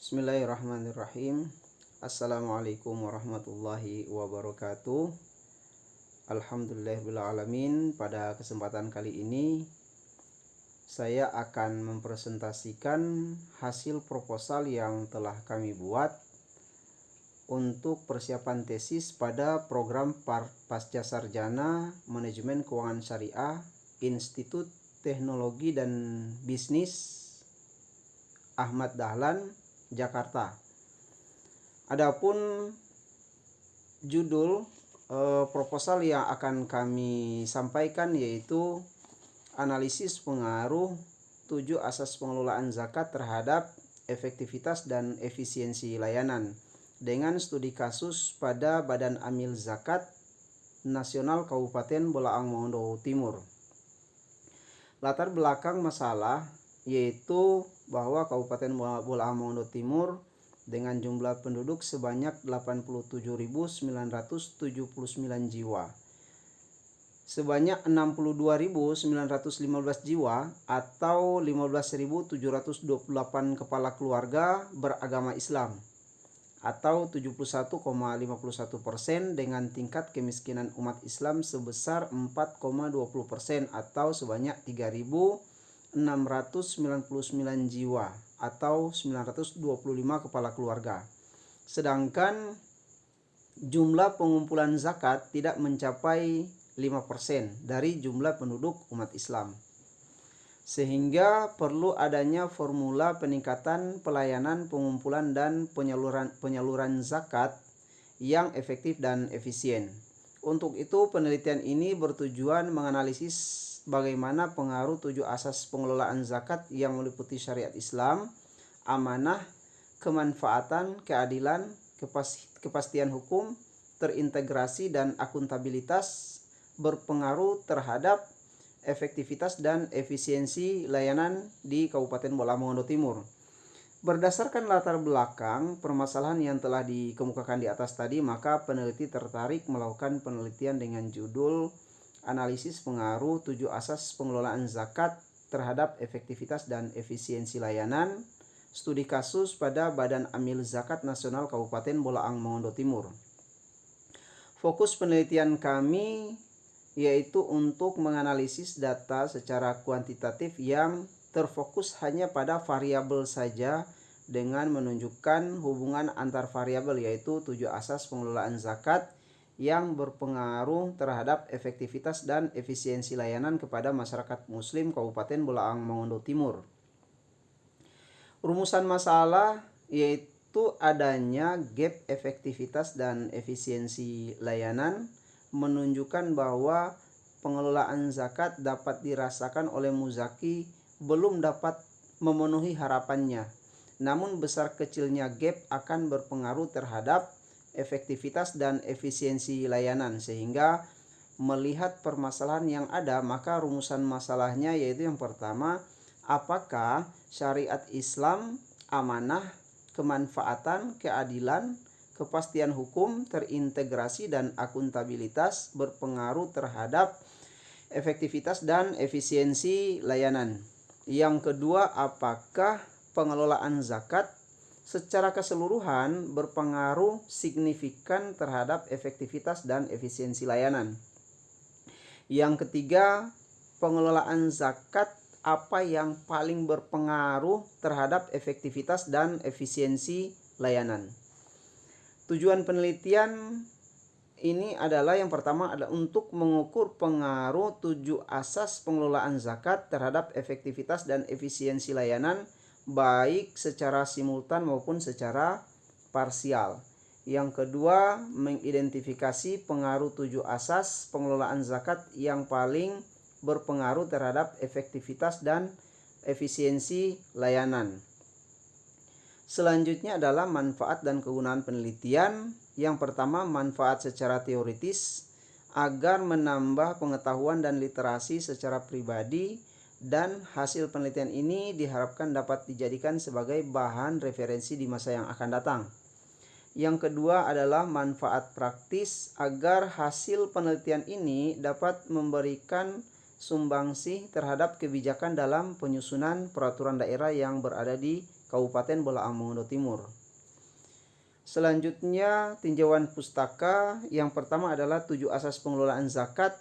Bismillahirrahmanirrahim. Assalamualaikum warahmatullahi wabarakatuh. Alhamdulillahirrahmanirrahim. Pada kesempatan kali ini saya akan mempresentasikan hasil proposal yang telah kami buat untuk persiapan tesis pada program Pasca Sarjana Manajemen Keuangan Syariah Institut Teknologi dan Bisnis Ahmad Dahlan, Jakarta. Adapun judul proposal yang akan kami sampaikan yaitu analisis pengaruh 7 asas pengelolaan zakat terhadap efektivitas dan efisiensi layanan dengan studi kasus pada Badan Amil Zakat Nasional Kabupaten Bolaang Mongondo Timur. Latar belakang masalah yaitu bahwa Kabupaten Bolaang Mongondo Timur dengan jumlah penduduk sebanyak 87.979 jiwa. Sebanyak 62.915 jiwa atau 15.728 kepala keluarga beragama Islam atau 71,51% dengan tingkat kemiskinan umat Islam sebesar 4,20% atau sebanyak 3.699 jiwa atau 925 kepala keluarga. Sedangkan jumlah pengumpulan zakat tidak mencapai 5% dari jumlah penduduk umat Islam. Sehingga perlu adanya formula peningkatan pelayanan pengumpulan dan penyaluran zakat yang efektif dan efisien. Untuk itu penelitian ini bertujuan menganalisis bagaimana pengaruh 7 asas pengelolaan zakat yang meliputi syariat Islam, amanah, kemanfaatan, keadilan, kepastian hukum, terintegrasi dan akuntabilitas berpengaruh terhadap efektivitas dan efisiensi layanan di Kabupaten Bolaang Mongondo Timur. Berdasarkan latar belakang permasalahan yang telah dikemukakan di atas tadi, maka peneliti tertarik melakukan penelitian dengan judul analisis pengaruh 7 asas pengelolaan zakat terhadap efektivitas dan efisiensi layanan, studi kasus pada Badan Amil Zakat Nasional Kabupaten Bolaang Mongondo Timur. Fokus penelitian kami yaitu untuk menganalisis data secara kuantitatif yang terfokus hanya pada variabel saja dengan menunjukkan hubungan antar variabel yaitu 7 asas pengelolaan zakat yang berpengaruh terhadap efektivitas dan efisiensi layanan kepada masyarakat muslim Kabupaten Bolaang Mongondo Timur. Rumusan masalah yaitu adanya gap efektivitas dan efisiensi layanan menunjukkan bahwa pengelolaan zakat dapat dirasakan oleh muzaki belum dapat memenuhi harapannya. Namun besar kecilnya gap akan berpengaruh terhadap efektivitas dan efisiensi layanan, sehingga melihat permasalahan yang ada maka rumusan masalahnya yaitu yang pertama, apakah syariat Islam, amanah, kemanfaatan, keadilan, kepastian hukum, terintegrasi dan akuntabilitas berpengaruh terhadap efektivitas dan efisiensi layanan. Yang kedua, apakah pengelolaan zakat secara keseluruhan berpengaruh signifikan terhadap efektivitas dan efisiensi layanan. Yang ketiga, pengelolaan zakat apa yang paling berpengaruh terhadap efektivitas dan efisiensi layanan. Tujuan penelitian ini adalah yang pertama adalah untuk mengukur pengaruh 7 asas pengelolaan zakat terhadap efektivitas dan efisiensi layanan baik secara simultan maupun secara parsial. Yang kedua, mengidentifikasi pengaruh 7 asas pengelolaan zakat yang paling berpengaruh terhadap efektivitas dan efisiensi layanan. Selanjutnya adalah manfaat dan kegunaan penelitian. Yang pertama, manfaat secara teoritis agar menambah pengetahuan dan literasi secara pribadi, dan hasil penelitian ini diharapkan dapat dijadikan sebagai bahan referensi di masa yang akan datang. Yang kedua adalah manfaat praktis agar hasil penelitian ini dapat memberikan sumbangsih terhadap kebijakan dalam penyusunan peraturan daerah yang berada di Kabupaten Bolaang Mongondo Timur. Selanjutnya tinjauan pustaka. Yang pertama adalah 7 asas pengelolaan zakat,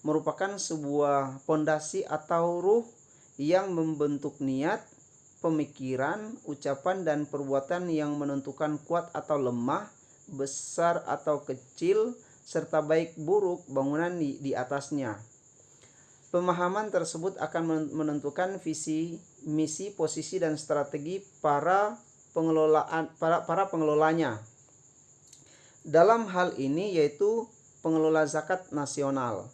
merupakan sebuah pondasi atau ruh yang membentuk niat, pemikiran, ucapan dan perbuatan yang menentukan kuat atau lemah, besar atau kecil, serta baik buruk bangunan di atasnya. Pemahaman tersebut akan menentukan visi, misi, posisi dan strategi para pengelolanya. Dalam hal ini yaitu pengelola zakat nasional.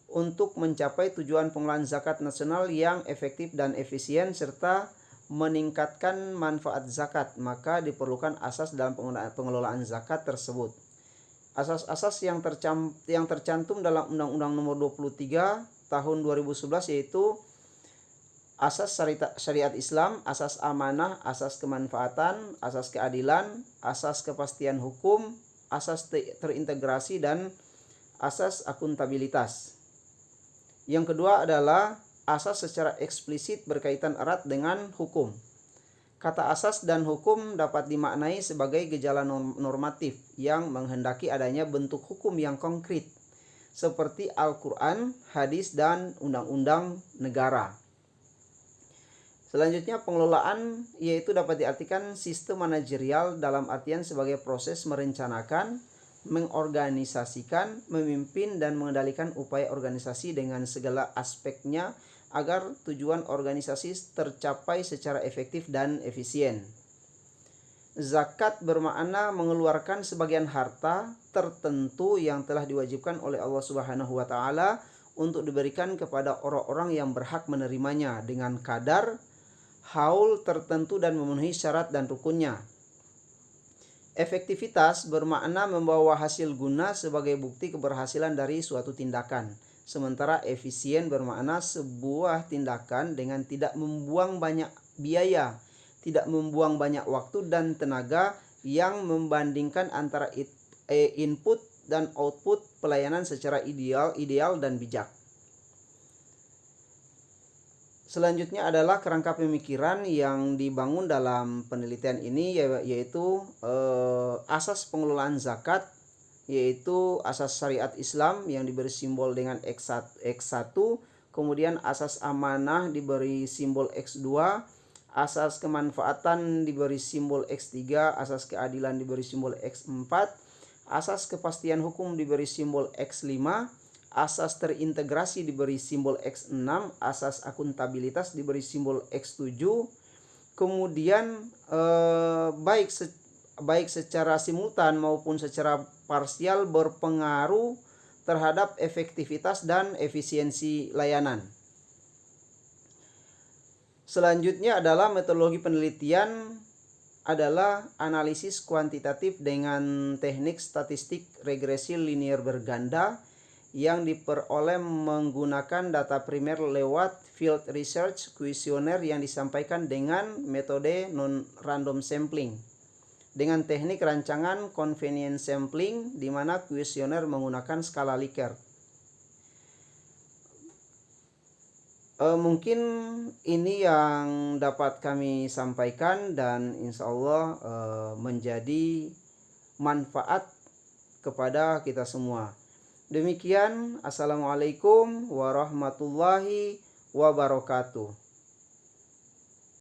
Untuk mencapai tujuan pengelolaan zakat nasional yang efektif dan efisien serta meningkatkan manfaat zakat, maka diperlukan asas dalam pengelolaan zakat tersebut. Asas-asas yang tercantum dalam Undang-Undang Nomor 23 Tahun 2011 yaitu asas syariat Islam, asas amanah, asas kemanfaatan, asas keadilan, asas kepastian hukum, asas terintegrasi, dan asas akuntabilitas. Yang kedua adalah asas secara eksplisit berkaitan erat dengan hukum. Kata asas dan hukum dapat dimaknai sebagai gejala normatif yang menghendaki adanya bentuk hukum yang konkret, seperti Al-Quran, hadis, dan undang-undang negara. Selanjutnya pengelolaan yaitu dapat diartikan sistem manajerial dalam artian sebagai proses merencanakan, mengorganisasikan, memimpin dan mengendalikan upaya organisasi dengan segala aspeknya agar tujuan organisasi tercapai secara efektif dan efisien. Zakat bermakna mengeluarkan sebagian harta tertentu yang telah diwajibkan oleh Allah Subhanahu wa taala untuk diberikan kepada orang-orang yang berhak menerimanya dengan kadar haul tertentu dan memenuhi syarat dan rukunnya. Efektivitas bermakna membawa hasil guna sebagai bukti keberhasilan dari suatu tindakan. Sementara efisien bermakna sebuah tindakan dengan tidak membuang banyak biaya, tidak membuang banyak waktu dan tenaga yang membandingkan antara input dan output pelayanan secara ideal dan bijak. Selanjutnya adalah kerangka pemikiran yang dibangun dalam penelitian ini yaitu asas pengelolaan zakat, yaitu asas syariat Islam yang diberi simbol dengan X1, kemudian asas amanah diberi simbol X2, asas kemanfaatan diberi simbol X3, asas keadilan diberi simbol X4, asas kepastian hukum diberi simbol X5, asas terintegrasi diberi simbol X6, asas akuntabilitas diberi simbol X7. Kemudian baik secara simultan maupun secara parsial berpengaruh terhadap efektivitas dan efisiensi layanan. Selanjutnya adalah metodologi penelitian adalah analisis kuantitatif dengan teknik statistik regresi linear berganda yang diperoleh menggunakan data primer lewat field research kuesioner yang disampaikan dengan metode non-random sampling dengan teknik rancangan convenience sampling di mana kuesioner menggunakan skala Likert. Mungkin ini yang dapat kami sampaikan dan insya Allah menjadi manfaat kepada kita semua. Demikian, Assalamualaikum warahmatullahi wabarakatuh.